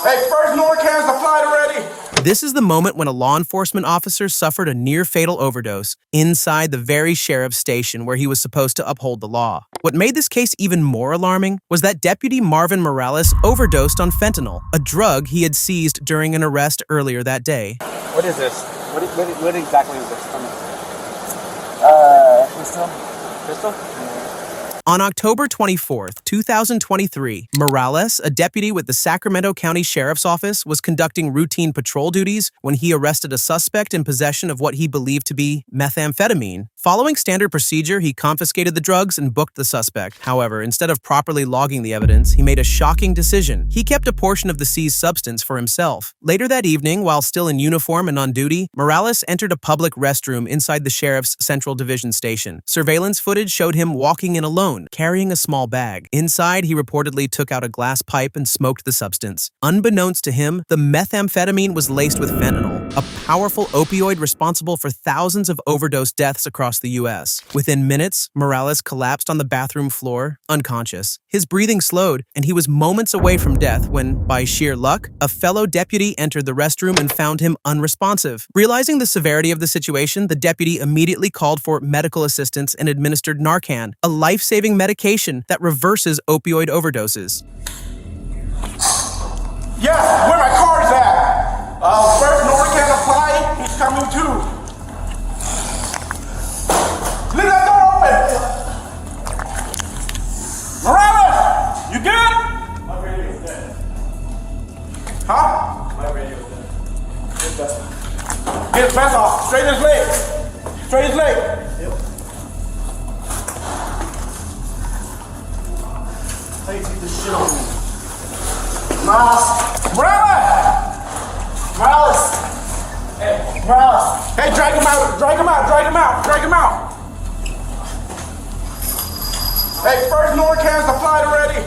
Hey, first Norcan's applied already. This is the moment when a law enforcement officer suffered a near-fatal overdose inside the very sheriff's station where he was supposed to uphold the law. What made this case even more alarming was that Deputy Marvin Morales overdosed on fentanyl, a drug he had seized during an arrest earlier that day. What is this? What exactly is this? Pistol. Pistol? On October 24, 2023, Morales, a deputy with the Sacramento County Sheriff's Office, was conducting routine patrol duties when he arrested a suspect in possession of what he believed to be methamphetamine. Following standard procedure, he confiscated the drugs and booked the suspect. However, instead of properly logging the evidence, he made a shocking decision. He kept a portion of the seized substance for himself. Later that evening, while still in uniform and on duty, Morales entered a public restroom inside the sheriff's Central Division station. Surveillance footage showed him walking in alone, carrying a small bag. Inside, he reportedly took out a glass pipe and smoked the substance. Unbeknownst to him, the methamphetamine was laced with fentanyl, a powerful opioid responsible for thousands of overdose deaths across the U.S. Within minutes, Morales collapsed on the bathroom floor, unconscious. His breathing slowed, and he was moments away from death when, by sheer luck, a fellow deputy entered the restroom and found him unresponsive. Realizing the severity of the situation, the deputy immediately called for medical assistance and administered Narcan, a life-saving medication that reverses opioid overdoses. Yes, where my car's at? First Norcan applied, he's coming too. Leave that door open! Morales, you good? My radio is dead. Huh? My radio is dead. Get that. Get his vest off. Straight his leg. Straight his leg. Yep. How you take this shit on me? Morales! Morales! Hey, Morales! Hey, drag him out. Drag him out. Drag him out. Drag him out. Hey, first Norcan's applied already.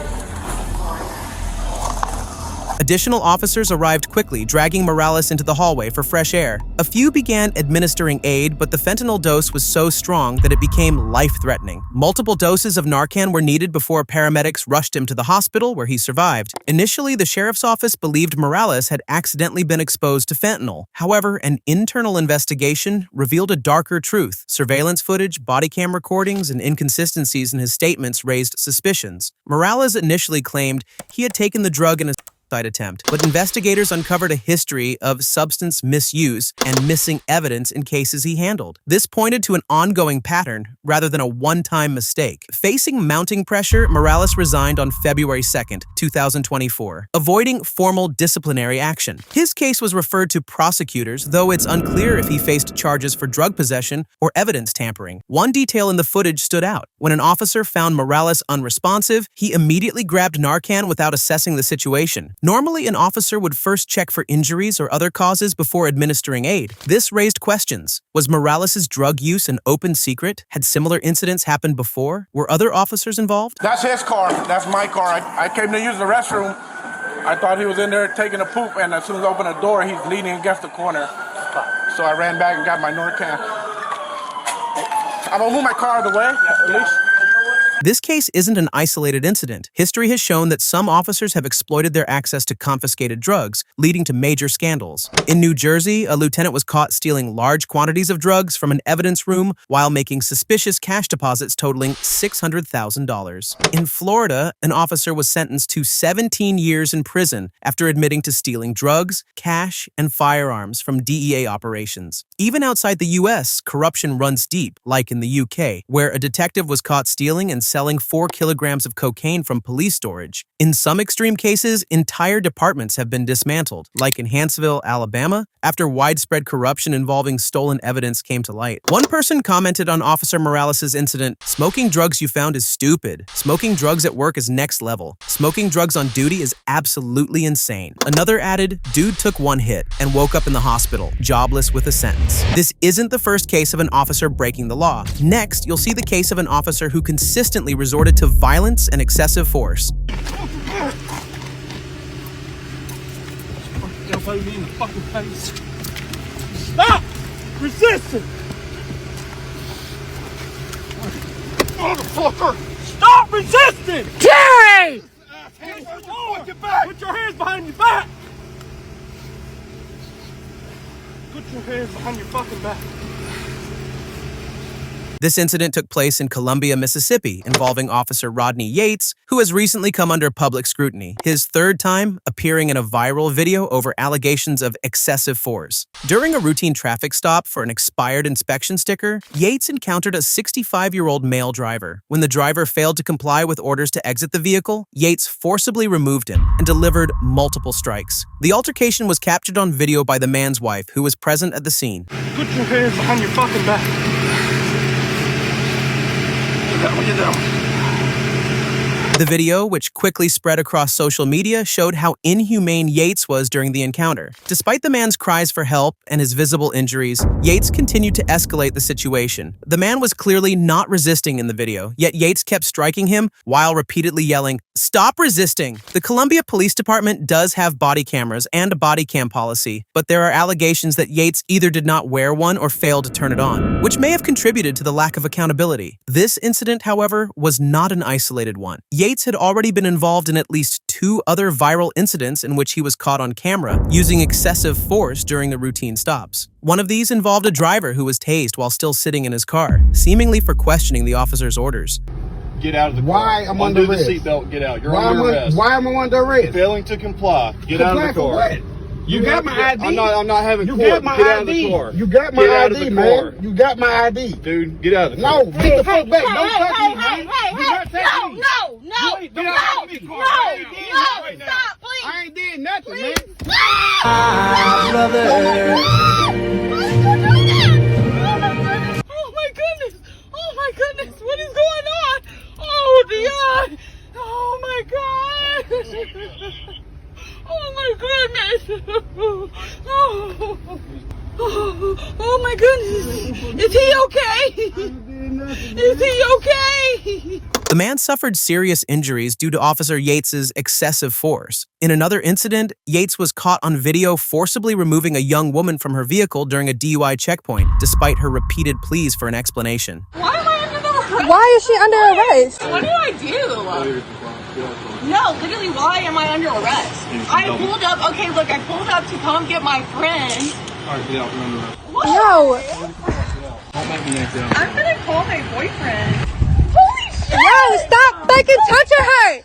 Additional officers arrived quickly, dragging Morales into the hallway for fresh air. A few began administering aid, but the fentanyl dose was so strong that it became life-threatening. Multiple doses of Narcan were needed before paramedics rushed him to the hospital, where he survived. Initially, the sheriff's office believed Morales had accidentally been exposed to fentanyl. However, an internal investigation revealed a darker truth. Surveillance footage, body cam recordings, and inconsistencies in his statements raised suspicions. Morales initially claimed he had taken the drug in a attempt, but investigators uncovered a history of substance misuse and missing evidence in cases he handled. This pointed to an ongoing pattern rather than a one-time mistake. Facing mounting pressure, Morales resigned on February 2nd, 2024, avoiding formal disciplinary action. His case was referred to prosecutors, though it's unclear if he faced charges for drug possession or evidence tampering. One detail in the footage stood out. When an officer found Morales unresponsive, he immediately grabbed Narcan without assessing the situation. Normally, an officer would first check for injuries or other causes before administering aid. This raised questions. Was Morales' drug use an open secret? Had similar incidents happened before? Were other officers involved? That's his car. That's my car. I came to use the restroom. I thought he was in there taking a poop, and as soon as I opened the door, he's leaning against the corner. So I ran back and got my Narcan. I'm gonna move my car out of the way, at least. This case isn't an isolated incident. History has shown that some officers have exploited their access to confiscated drugs, leading to major scandals. In New Jersey, a lieutenant was caught stealing large quantities of drugs from an evidence room while making suspicious cash deposits totaling $600,000. In Florida, an officer was sentenced to 17 years in prison after admitting to stealing drugs, cash, and firearms from DEA operations. Even outside the U.S., corruption runs deep, like in the UK, where a detective was caught stealing and selling 4 kilograms of cocaine from police storage. In some extreme cases, entire departments have been dismantled, like in Huntsville, Alabama, after widespread corruption involving stolen evidence came to light. One person commented on Officer Morales' incident, "Smoking drugs you found is stupid. Smoking drugs at work is next level. Smoking drugs on duty is absolutely insane." Another added, "Dude took one hit and woke up in the hospital, jobless with a sentence." This isn't the first case of an officer breaking the law. Next, you'll see the case of an officer who consistently resorted to violence and excessive force. Elbow me in the fucking face. Stop resisting! Motherfucker! Stop resisting! Jerry! Put your hands behind your back! Your hands behind your fucking back. This incident took place in Columbia, Mississippi, involving Officer Rodney Yates, who has recently come under public scrutiny, his third time appearing in a viral video over allegations of excessive force. During a routine traffic stop for an expired inspection sticker, Yates encountered a 65-year-old male driver. When the driver failed to comply with orders to exit the vehicle, Yates forcibly removed him and delivered multiple strikes. The altercation was captured on video by the man's wife, who was present at the scene. Put your hands behind your fucking back. Get down. The video, which quickly spread across social media, showed how inhumane Yates was during the encounter. Despite the man's cries for help and his visible injuries, Yates continued to escalate the situation. The man was clearly not resisting in the video, yet Yates kept striking him while repeatedly yelling, "Stop resisting!" The Columbia Police Department does have body cameras and a body cam policy, but there are allegations that Yates either did not wear one or failed to turn it on, which may have contributed to the lack of accountability. This incident, however, was not an isolated one. Yates had already been involved in at least 2 other viral incidents in which he was caught on camera using excessive force during the routine stops. One of these involved a driver who was tased while still sitting in his car, seemingly for questioning the officer's orders. Get out of the car. Why I'm under arrest? Undo the seatbelt. Get out. You're under arrest. Why am I under arrest? Failing to comply. Get out of the car. What? You got my ID. I'm not having You court. got my Get out of ID. the car. You got my Get out of ID, the man. car. You got my ID. Dude, get out of the car. No, get the fuck back. Don't touch me, man. No, stop, please. I ain't did nothing, man. Oh my goodness! Oh my goodness! What is going on? Oh Dion! Oh my God! Oh my goodness! Oh my goodness! Is he okay? Is he okay? The man suffered serious injuries due to Officer Yates's excessive force. In another incident, Yates was caught on video forcibly removing a young woman from her vehicle during a DUI checkpoint, despite her repeated pleas for an explanation. Why am I under arrest? Why is she under arrest? What did I do? No, literally, why am I under arrest? I pulled up. Okay, look, I pulled up to come get my friend. All right, get out. Remember that. What? No. I'm gonna call my boyfriend. Holy shit! No, stop fucking touching her!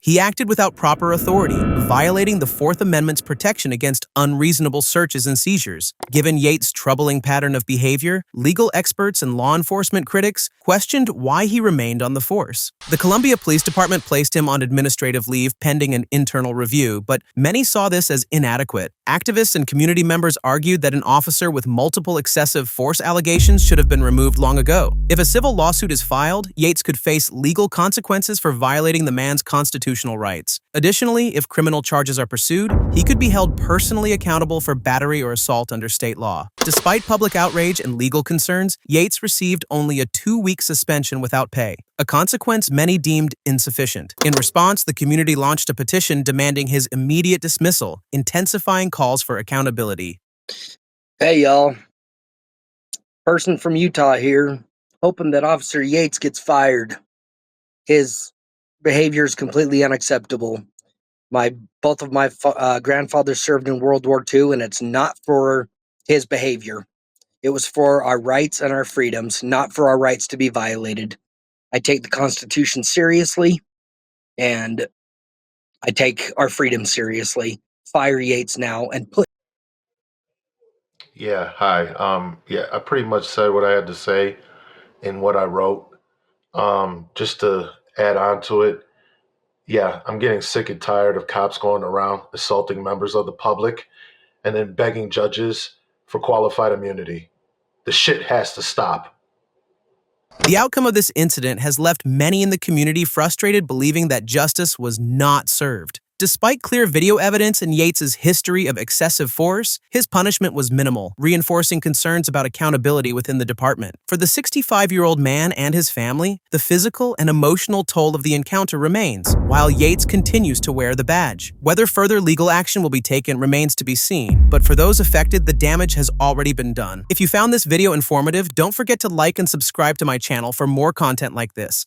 He acted without proper authority, violating the Fourth Amendment's protection against unreasonable searches and seizures. Given Yates' troubling pattern of behavior, legal experts and law enforcement critics questioned why he remained on the force. The Columbia Police Department placed him on administrative leave pending an internal review, but many saw this as inadequate. Activists and community members argued that an officer with multiple excessive force allegations should have been removed long ago. If a civil lawsuit is filed, Yates could face legal consequences for violating the man's constitutional rights. Additionally, if criminal charges are pursued, he could be held personally accountable for battery or assault under state law. Despite public outrage and legal concerns, Yates received only a 2-week suspension without pay, a consequence many deemed insufficient. In response, the community launched a petition demanding his immediate dismissal, intensifying calls for accountability. Hey y'all, person from Utah here, hoping that Officer Yates gets fired. His behavior is completely unacceptable. Both of my grandfathers served in World War II, and it's not for his behavior. It was for our rights and our freedoms, not for our rights to be violated. I take the Constitution seriously, and I take our freedom seriously. Fire Yates now and put. Yeah, hi. Yeah, I pretty much said what I had to say in what I wrote. Just to add on to it, yeah, I'm getting sick and tired of cops going around assaulting members of the public and then begging judges for qualified immunity. The shit has to stop. The outcome of this incident has left many in the community frustrated, believing that justice was not served. Despite clear video evidence and Yates's history of excessive force, his punishment was minimal, reinforcing concerns about accountability within the department. For the 65-year-old man and his family, the physical and emotional toll of the encounter remains, while Yates continues to wear the badge. Whether further legal action will be taken remains to be seen, but for those affected, the damage has already been done. If you found this video informative, don't forget to like and subscribe to my channel for more content like this.